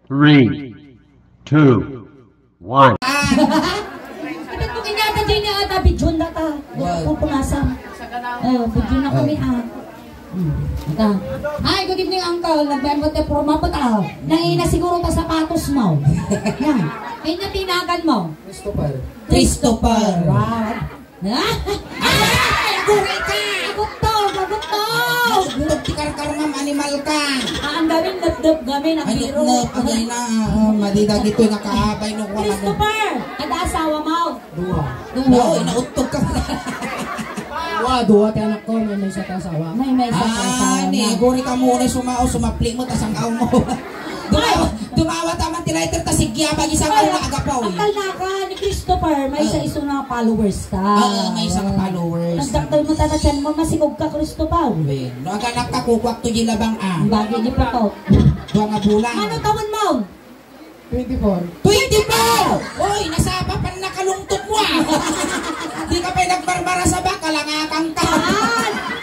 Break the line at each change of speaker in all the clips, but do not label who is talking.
3, 2, 1.
Kapit ko kinata dyan niya ata, bidyon na ta. Pupunasan. Bidyon na kami Ita. Hi, good evening uncle. Nagbayad mo tayo promapot Nangina siguro ta sapatos mo. Yan. Ay natinagan mo.
Christopher.
Christopher. Wow. Ay! Aguray ka! Agot to! Agot to!
Agot tikar-kar ma'am, animal ka.
Ang gamin, nabdab gamin, ang biro.
Agay na, madidag ito yung nakahabay nung wala.
Christopher! Kada asawa mo?
Dua.
Inautog ka.
Dua tayo anak ko, may isa kasawa.
May isa kasawa na.
Guri ka muna sumapli mo, tas ang aw mo. Dumawa taman tilaiter, tas sigya, bagi sa aw na agapaw.
Akal na ka ni Christopher, may isa na followers ta.
May isa ka followers.
Nagdaktal mo ta na chan mo, masigog ka Christopher.
No, aganak ka kukwak to labang
Bagi di pa to.
Dua nga bulan.
Ano taon mo?
24! Uy, nasapa pa nakalungtot mo Di ka pa nagbarbara sa baka, langakang ka.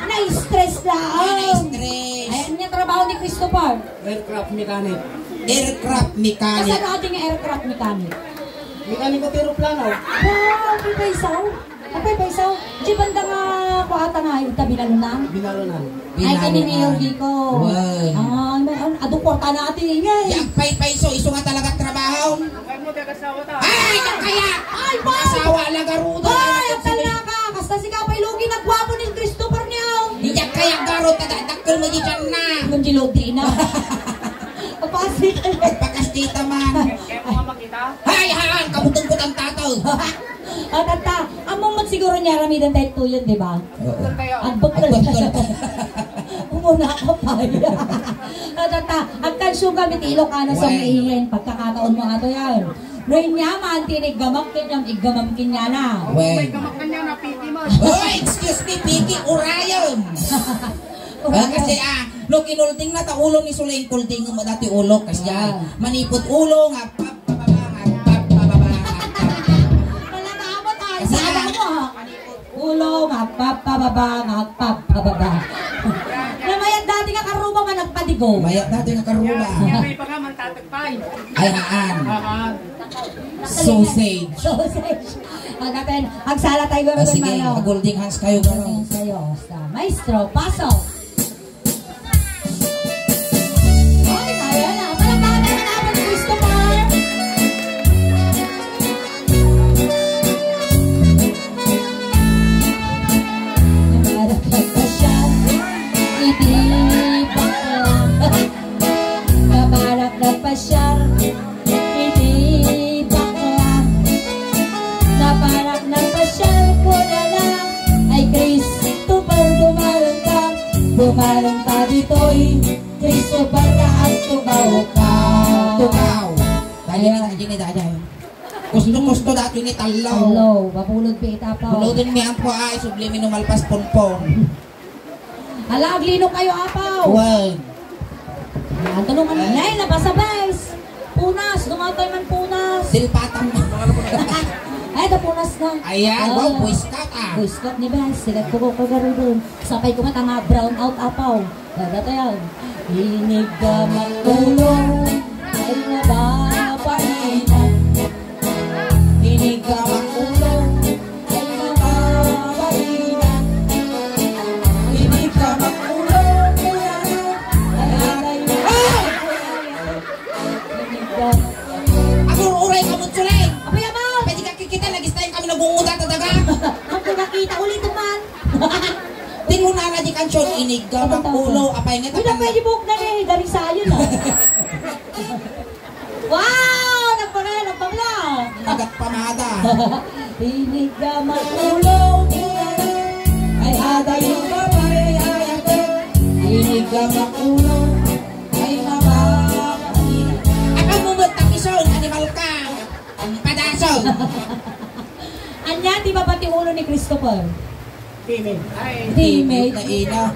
Na-stress lang.
Na-stress.
Ayan yung trabaho ni Christopher.
Aircraft mechanic. Aircraft mechanic.
Kasano ating aircraft mechanic?
Mekaniko aeroplano.
Wow, may isaw. Apay pa isaw. Di banda nga kuata nga ita binalunan?
Binalunan.
Ay kanini yung di ko. Ado porta na ating ingay.
Yang pay-payso, iso nga talaga trabaho.
Ay mo tayo kasawa ta.
Ay, kaya! Ay, asawa lagarudo.
Ay, ang tala ka. Kasta si Kapay Lugi, nagwapo ni Christopher niya.
Hindi kaya garo, tadakil mo di dyan na.
Kundi Lodi na. Kapasita.
Pagpakastita man.
Kaya mo nga makita?
Hay, kabutong-but ang tataw.
Tata, among siguro niya ramidan tayo tuyon, di ba? Ang bakal. Umuna ka pa. Tata, ang kalsyo gamit Ilocano sa maingin. Pagkakataon mo nga to yan. Noy niya man, tinig gamak kanyang igamamkin niya na.
May gamak kanya na piki mo. Oh, excuse me, piki, urayon. Kasi no kinulting na ta ulo ni Suleng kulting mo dati ulo kasi manipot ulo nga
ulo nga pababa. Namayat dati nga karuba man nagpadigo.
Mayat dati nga karuba.
May pa nga man tatagpay.
Ay sausage.
Agsala tayo garo
sige, golden hands kayo garo.
Maestro, pasok. Bumalong ka dito'y Christopher ka at tugaw ka.
Tugaw. Dali ni dada. Gusto dati ni talaw.
Hello, papulod pa itapaw.
Bulodin mi ang po ay sublimi numalpas ponpon.
Hala, aglino kayo apaw.
Wag.
Tulungan na nay, napasabay. Punas, dumatay man punas.
Silpatan mo.
Ay, punas na.
Ayan, wow, Boy Scout
Boy Scout ni Bes, sigat ko kagaro doon. Sapay ko mata nga brown out apaw. Dada yan. Hinig ka magulong, ay nabapainan.
Hinig ka magulong,
ay nabapainan.
Hinig ka magulong,
ay hinig ka.
Uray ka mo tsulay.
Apa yan mo?
Pwede ka kikita, nag-istay kami nagunguda talaga.
Ang pinakita ulit man.
Di mo na di kansyon, inig ka magulong, apay nga
Uy, na pwede buhok na eh, dari sa'yo na. Wow! Nagpangla!
Agat pamada.
Hinig ka magulong,
Ay aday yung babae, ay ako.
hinig ka magulong,
Ay mababalinan. Ang amumot ang ison, animal ka. Ang padason.
Anya, di ba pati ulo ni Christopher?
Teammate na ina.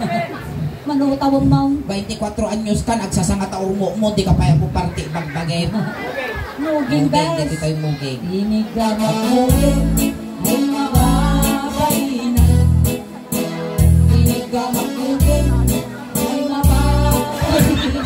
Manutawang maun.
24 anyos ka, nagsasanga taong mo, di ka pa yung party bagbagay.
Muging best.
Hindi tayo muging.
Hinig ka magulong, ay mababainan. Hinig ka magulong, ay mababainan.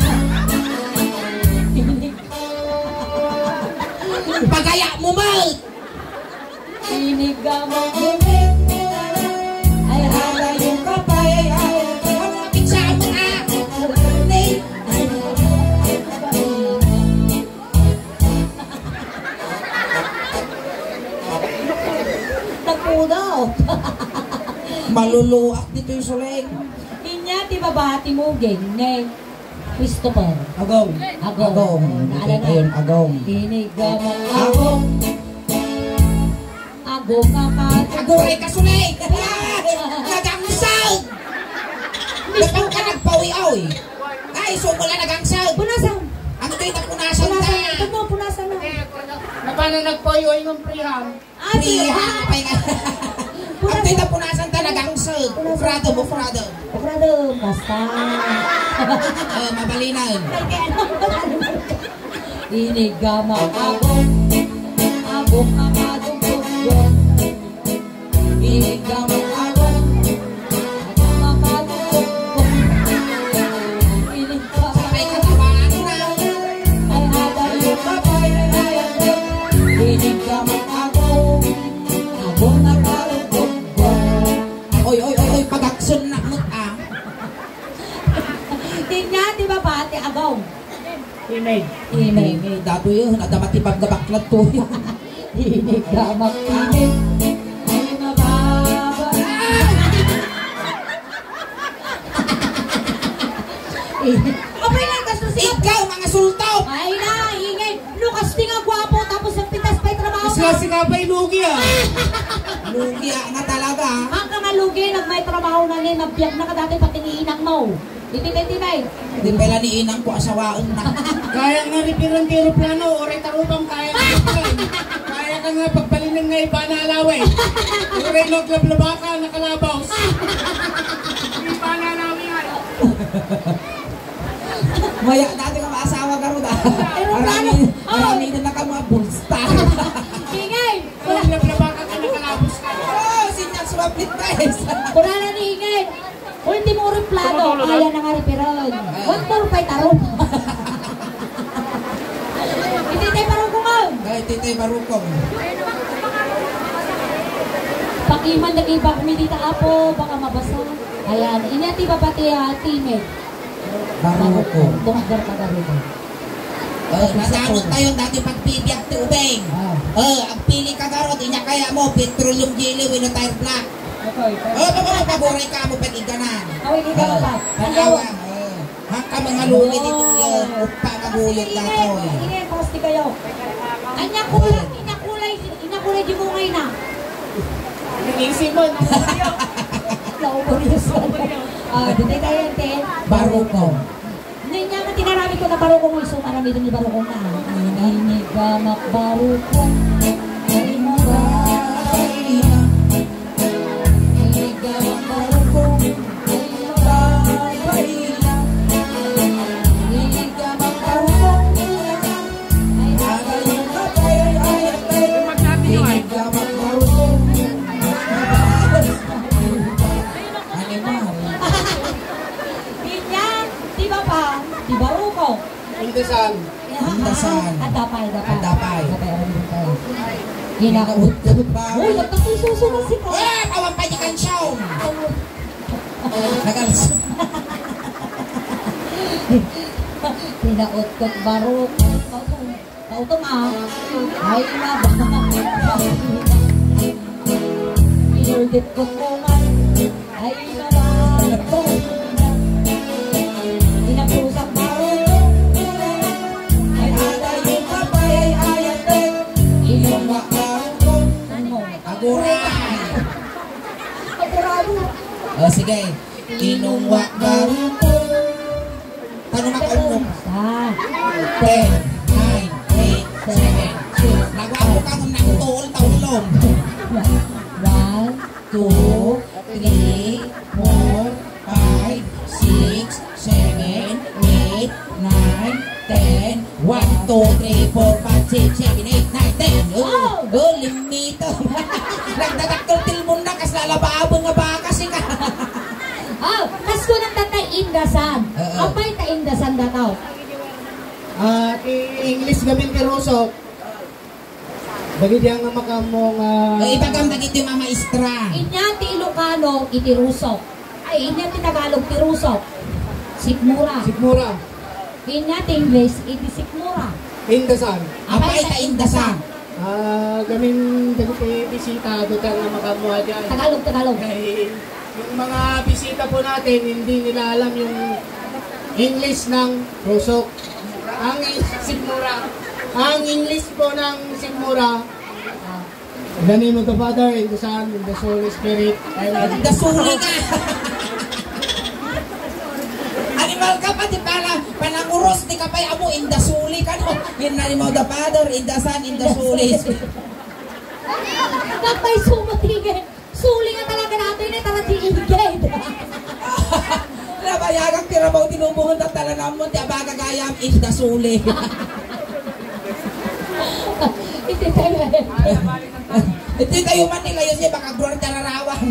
Maluluak dito yung Suleng.
Inya, di ba bahati mo, geng, Christopher.
Agong.
Agong.
Naalala yun, agong.
Inigamang agong. Agong akat.
Agoray ka, Suleng! Nagangsag! Dapat ka nagpawi-awi. Ay, so wala nagangsag.
Punasan.
Ang ito'y napunasan ka.
Ito mo, punasan na.
Na paano nagpawi-awi ng priham?
Priha, kapay nga. Ang ito'y napunasan ka, nagangsag. Bufrado.
Bufrado, basta.
Mabalinan.
Inigamang agong. Agong amadong tugong. Inigamang agong. Agong amadong tugong.
Sabay ka tawanan na.
Ay ada yung kapay na ayatong. Inigamang agong. Agong amadong tugong.
Oy, pagaksun na mo
Tinya, di ba pati agong?
Imay.
Dato yun, nadamatibag na baklat to.
Inigamang agong. Ay mababa. Kapay lang kaso siya.
Ikaw, mga sultaw!
Ay na, ingay. Lukas di nga gwapo tapos ang pitas pa'y trabaho
Isla si Kapay Lugi ah.
Lugia nga talaga.
Ang kamalugi, nagmay trabaho na ni, nagbiyak na ka dati pati ni inang mo. Titititibay.
Hindi pala ni inang ko asawaon na.
Kaya nga ripiran di aeroplano, oray tarupang kaya nga ripiran. Kaya ka nga pagpalinan nga iba na alaway. Oray naglablabaka, nakalabaws. Iba na alaway nga.
Maya dati ka maasawa ka rin. Marami na ka mga bullstar.
Ingay.
Oray naglablabaka ka, nakalabaws ka.
Oh, sinyal sumaplit guys.
Wala na ni ingay. Kung hindi mo replado, kaya na nga ripiran. Huwag mo pa'y tarong. Tititay parang kumang.
Ay, titoy barukong.
Pakiman nag-iba kumidita apo, baka mabasa. Ayan, inati ba pati teammate?
Barukong.
Dumagdar ka na rin.
Nadamot tayo dati pagpibiyag ti ubeng. Ang pili ka garot, inya kaya mo, petroleum jelly, wino tire black. Paboray ka mo, patiganan.
Away, hindi ka ba?
Pagawang. Hangka mga lugi dito yun, upa magulot na to.
Ingay, pasti kayo. Anya kulay di mo ngayon na.
Nag-iisip mo,
Nauborius. Dito tayo yan, Ten.
Barukong.
Hindi niya nga tinarami ko na barukong iso, marami din ni barukong na. Inigamak barukong. Ay mabay na. Inigamak barukong. Ay mabay na. Inigamak barukong. Ay agaling kapay ay ayatay.
Inigamak barukong. Animal.
Pinya, di ba pa? Di barukong.
Indasan.
Indasan.
Adapay.
Adapay.
Ginakaut-ut ba? Uy, nagtapususo na si Ka.
Kawan pa niya kansyaw. Nagalas.
Tinaut-ut barok. Kautong Ay, Inulit ko kuman. Ay, Inapusak barok. Ay, yung kapay ay ayatay.
Inumak barukong. Aguray.
Apurado.
Sige. Inumak barukong. Tanong makaunong. 10, 9, 8, 7, 6. Nagwapo ka kung nakutuol taulong.
1,
2, 3, 4, 5, 6, 7, 8, 9, 10. 1, 2, 3, 4, 5, 6, 7, 8, 9, 10. Limito. Nagdadaktil mo na kas lalababon nga baka si ka.
Kasko ng tatay indasan. Apay ta indasan dataw.
English gamin kay Rosok. Bagi diyan nga makamong
Ipagam na ito yung mga maestra.
Inya ti Ilocano iti Rusok. Ay inya ti Tagalog ti Rusok. Sikmura.
Sigmura.
Inya ti English iti Sikmura.
Indasan.
Apay ta indasan.
Gamin dagiti bisita do nga makamuha diyan.
Tagalog.
Kay yung mga bisita po natin, hindi nila alam yung English ng rusok. Ang Sigmura. Ang English po ng Sigmura, in the name of the Father, in the Son, in the Holy Spirit.
Dasuli ka! Animal ka pati para pananguros di ka pa amo in the suli ka no. In the name of the Father, in the Son, in the Holy Spirit.
Kapay sumatigay. Suli nga talaga natin eh, tara di ingay.
Nabayagang tirabaw tinubungan na talaga mo, ti abaga gayam in the suli.
Ito tayo.
Ito tayo Manila yun niya, baka gruar tararawan.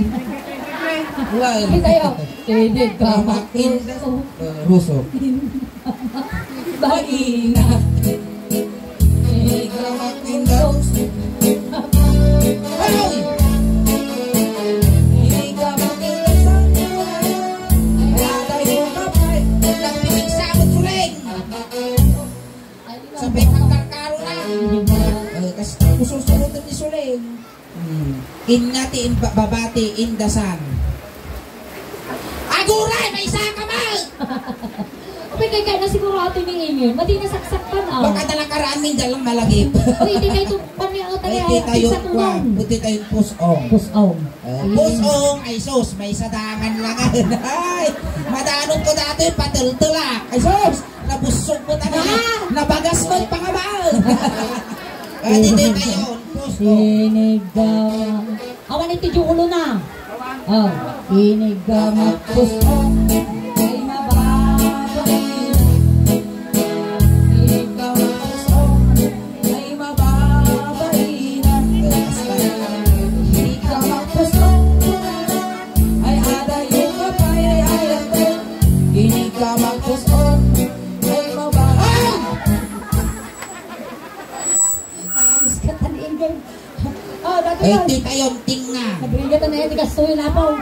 Ito tayo. Hindi ka makin.
Rusok.
Baina. Hindi ka makin daw.
Hoy!
Hindi ka makin daw.
Kaya tayo kapay, nagpinig sa amot suling. Sabay kang karkaro na. Kasi susunod ni suling. Inati in babati in the sun. Aguray! May isa ka mal!
Kapag kaya na siguro ato ni Emil, mati nasaksak pa na.
Baka na nakaraan min dalang malagip.
Uy, hindi tayo paniyaw tayo.
Hindi tayo kwa. Buti tayo pusong.
Pusong.
Pusong ay sus. May sadangan lang. Ay! Madanong ko dati yung patultulak. Ay sus! Nabusog ko talaga. Nabagas mo yung pangamal. Dito tayo. Pusong.
Sinigama. Awan ito yung ulo na. Oh. Sinigama. Pusong. Ay mababay. Sinigama. Pusong. Ay mababay. Sinigama. Pusong. Ay aday yung kapay. Ay ayate. Sinigama. Pusong. Ay mababay. Iskatan ingay. Oh, dati yun.
Ito tayo tinga.
Nabrigatan na yan, ikastuhin na po.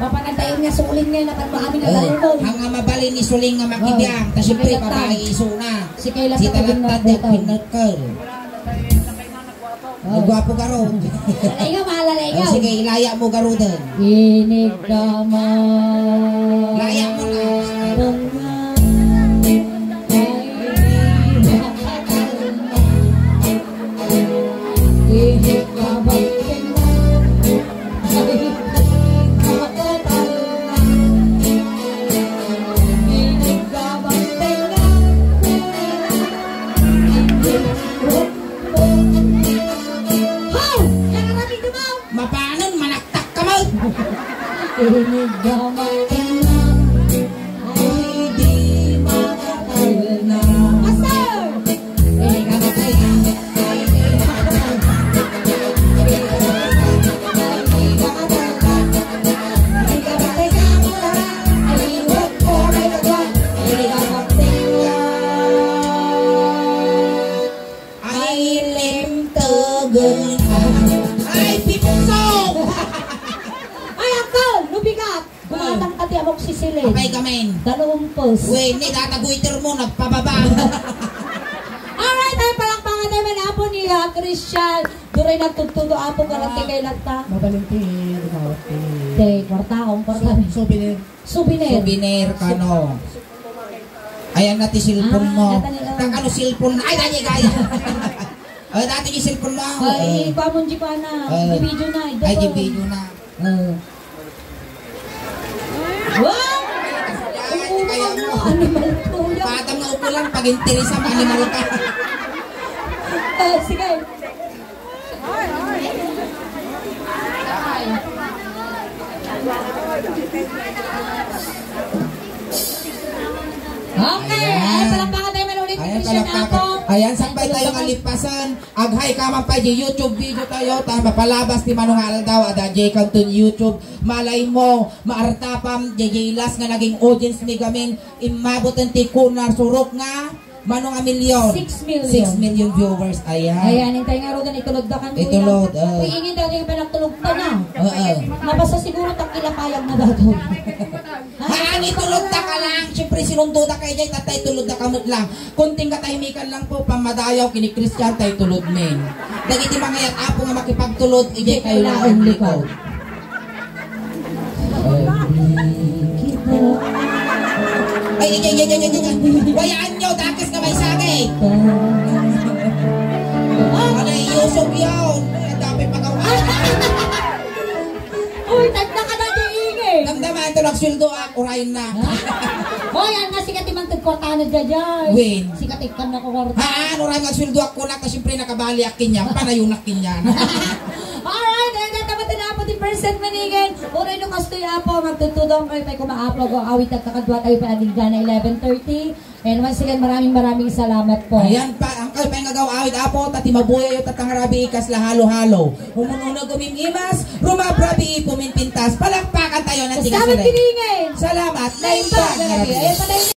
Papanantayin niya, suling niya, nakakami na talunod.
Ang mabali ni suling nga makibiyang. Ta siyempre babae iso na.
Si Kayla
Si
sa kabin na
talatad
butang.
yung pinagkal. Nagwapo garo.
Lalay ka, malalay ka.
Sige, ilaya mo garo din.
Inig naman.
Laya mo na.
Inig naman.
Mapanon, manaktak ka mo.
Inig naman. Ay di makatal na. Master! Inig naman.
Ay, pipusong!
Ay, akal! Lubigat! Gumatang kati amok sisilin.
Apay kamen.
Dalumpos.
Uy, ni tataguiter mo, nagpababa.
Alright, ay palakpangan tayo manapo ni Christian. Duray nagtugtudo apo karante kay Lata.
Mabalinti.
Te, kwartaong, kwartaong.
Souvenir.
Souvenir.
Souvenir ka, no? Ayan natin cellphone mo. Ano cellphone? Ay, dali gaya. Ay, dati yung cellphone mo.
Ay, pamunji pa na. Video na.
Ay, yung video na.
Wow!
Kaya mo.
Animal tuyo.
Patang na upo lang pag interesa sa animal ka.
Sige. Okay. Ay, palakpakan tayo manulit ni
Ayan,
Christian
kalakpakan.
ako.
Ayan, sampay tayo ng alipasan. Aghay ka man pa di YouTube video tayo. Tama palabas ni Manong Aldaw. Ada J Canton YouTube. Malay mo, maartapam. Jajilas nga naging audience ni Gamin. Imabot ang tikunar surok nga. Manong a milyon.
6 million.
6 million viewers. Ayan.
Ayan, hintay nga ro doon, itulog na kan.
Itulog,
Uy, ingin daw yung pinagtulog pa na.
Oo.
Nabasa siguro takilapayag na daw doon.
Haan, itulog ta ka lang. Siyempre, sinundo na kayo dyan. Tatay, tulog na kamot lang. Kunting katahimikan lang po. Pamadayaw, kini Christian, tayo tulog men. Dagiti mga yat apo nga makipagtulog. Ije kayo lang ang likod. Wayaan nyo, dakis ka may sagay. Ano, iusog yun. Dapat pagkawan.
Uy, tagda ka na di ingay.
Damdaman ito, nagsweldo ako, orayin na.
Hoy, ang nasikat imang tagkwartanod ka dyan.
Win.
Sikat ikan na kwarta.
Ano orayin nagsweldo ako na, kasi siyempre nakabali akin niya. Panayunak kinyan.
Alright, and then dapat na po di percent maningin. Uray nung kastoy apo, magtutudong kayo may kumaaplo ko. Awit at kakadwa tayo pa ating gana 11:30. And once again, maraming salamat po.
Ayan pa, ang kalpay nga gaw awit apo, tati mabuya yung tatangarabi ikas la halo-halo. Umununa gumimimas, rumabrabi puminpintas, palakpakan tayo ng
Salamat kiningin.
Salamat,
Lain pa,
lain pa.
Ayan pa tayo.